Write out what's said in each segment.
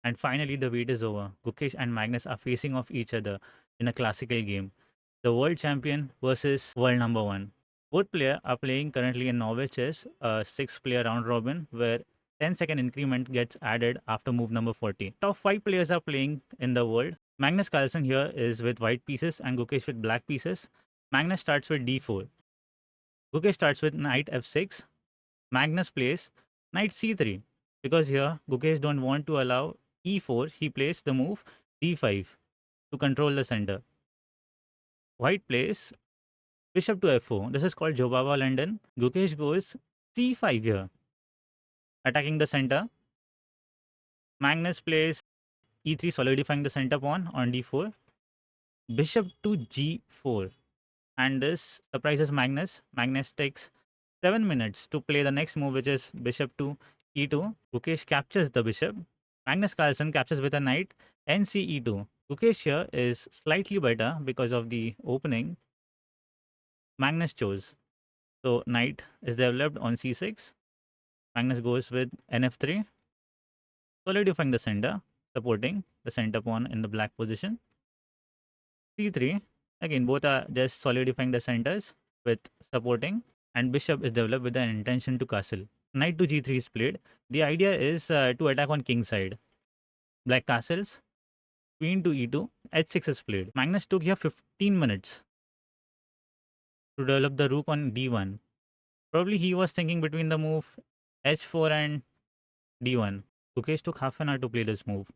And finally, the wait is over. Gukesh and Magnus are facing off each other in a classical game. The world champion versus world number one. Both players are playing currently in Norway Chess, a 6-player round robin where 10-second increment gets added after move number 40. Top 5 players are playing in the world. Magnus Carlsen here is with white pieces and Gukesh with black pieces. Magnus starts with d4. Gukesh starts with knight f6. Magnus plays knight c3 because here Gukesh don't want to allow e4. He plays the move d5 to control the center. White plays bishop to f4. This is called Jobaba London. Gukesh goes c5 here, attacking the center. Magnus plays e3, solidifying the center pawn on d4. Bishop to g4. And this surprises Magnus. Magnus takes 7 minutes to play the next move, which is bishop to e2. Gukesh captures the bishop. Magnus Carlsen captures with a knight nce2. Gukesh here is slightly better because of the opening Magnus chose. So knight is developed on c6. Magnus goes with nf3, solidifying the center, supporting the center pawn in the black position. c3, again both are just solidifying the centers with supporting, and bishop is developed with the intention to castle. Knight to g3 is played. The idea is to attack on king side. Black castles, queen to e2, h6 is played. Magnus took here 15 minutes to develop the rook on d1. Probably he was thinking between the move h4 and d1. Gukesh took half an hour to play this move.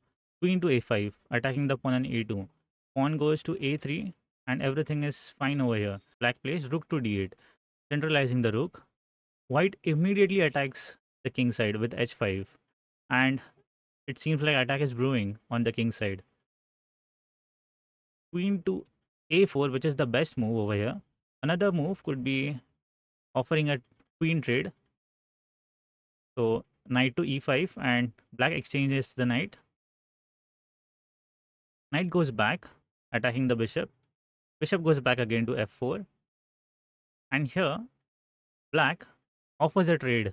Queen to a5, attacking the pawn on a2. Pawn goes to a3 and everything is fine over here. Black plays rook to d8, centralizing the rook. White immediately attacks the king side with h5, and it seems like attack is brewing on the king side. Queen to a4, which is the best move over here. Another move could be offering a queen trade. So knight to e5 and black exchanges the knight. Knight goes back, attacking the bishop. Bishop goes back again to f4. And here, black offers a trade.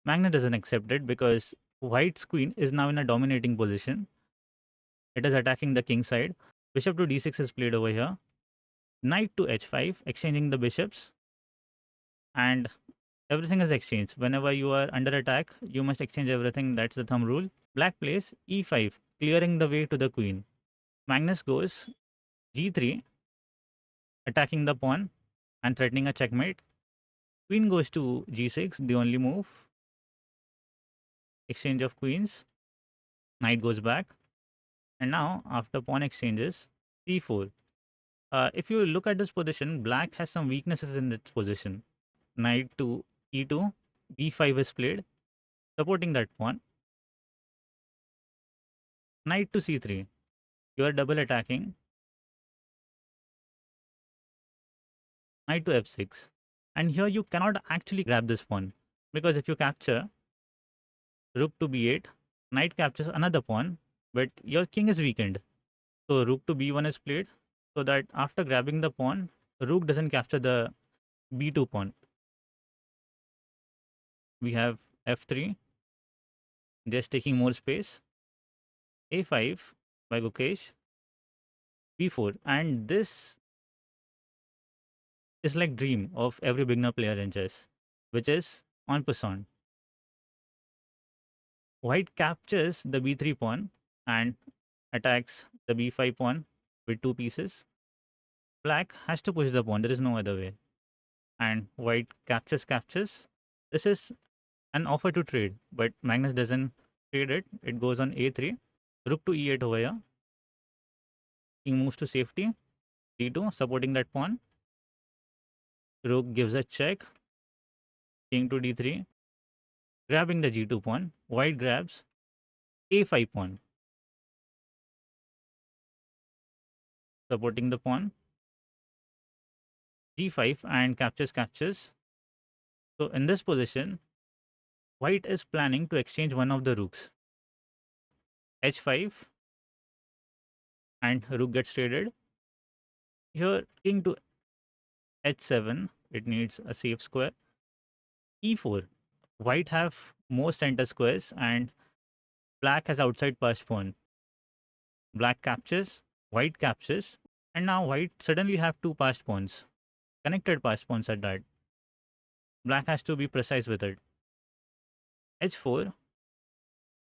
Magnus doesn't accept it because white's queen is now in a dominating position. It is attacking the king side. Bishop to d6 is played over here. Knight to h5, exchanging the bishops. And everything is exchanged. Whenever you are under attack, you must exchange everything. That's the thumb rule. Black plays e5, clearing the way to the queen. Magnus goes g3, attacking the pawn and threatening a checkmate. Queen goes to g6, the only move. Exchange of queens. Knight goes back. And now, after pawn exchanges, c4. If you look at this position, black has some weaknesses in its position. Knight to e2, b5 is played, supporting that pawn. Knight to c3. You are double attacking. Knight to f6. And here you cannot actually grab this pawn, because if you capture rook to b8, knight captures another pawn, but your king is weakened. So rook to b1 is played, so that after grabbing the pawn, rook doesn't capture the b2 pawn. We have f3, just taking more space. a5 by Gukesh, b4, and this is like dream of every beginner player in chess, which is en passant. White captures the b3 pawn and attacks the b5 pawn with two pieces. Black has to push the pawn, there is no other way. And white captures. This is an offer to trade, but Magnus doesn't trade it. It goes on a3, rook to e8 over here. King moves to safety, d2, supporting that pawn. Rook gives a check, king to d3, grabbing the g2 pawn. White grabs a5 pawn, supporting the pawn. g5 and captures. So in this position, white is planning to exchange one of the rooks. h5 and rook gets traded. Here king to h7, it needs a safe square. e4, white have more center squares and Black has outside passed pawn. Black captures, white captures, and now white suddenly have two passed pawns, connected passed pawns at that. Black has to be precise with it. H4,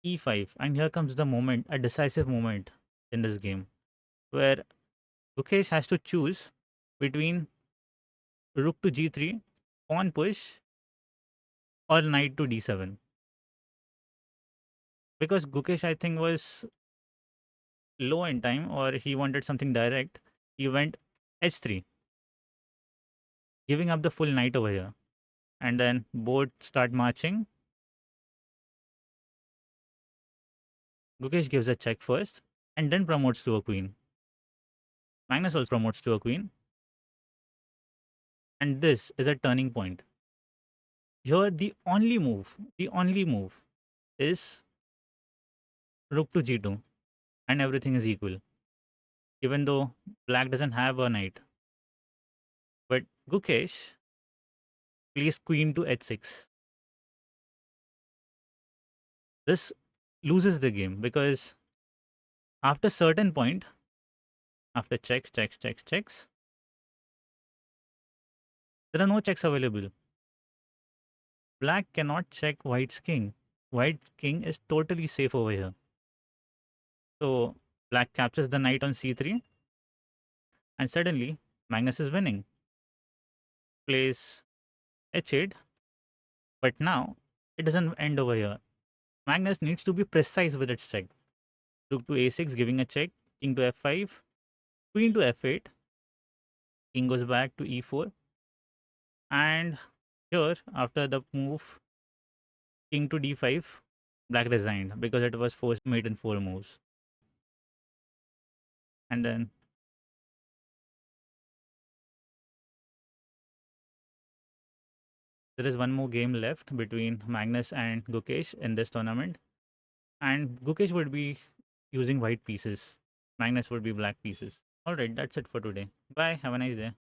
E5, and here comes the moment, a decisive moment in this game, where Gukesh has to choose between rook to G3, pawn push, or knight to D7. Because Gukesh, I think, was low in time, or he wanted something direct, he went H3, giving up the full knight over here. And then both start marching. Gukesh gives a check first and then promotes to a queen. Magnus also promotes to a queen. And this is a turning point. Here, the only move is rook to G2, and everything is equal. Even though black doesn't have a knight. But Gukesh plays queen to H6. This loses the game because after certain point, after checks, there are no checks available. Black cannot check white's king. White's king is totally safe over here. So black captures the knight on c3, and suddenly Magnus is winning. Plays h8, but now it doesn't end over here. Magnus needs to be precise with its check. Rook to a6, giving a check. King to f5, queen to f8. King goes back to e4, and here after the move king to d5, black resigned because it was forced mate in 4 moves. And then there is one more game left between Magnus and Gukesh in this tournament. And Gukesh would be using white pieces. Magnus would be black pieces. Alright, that's it for today. Bye. Have a nice day.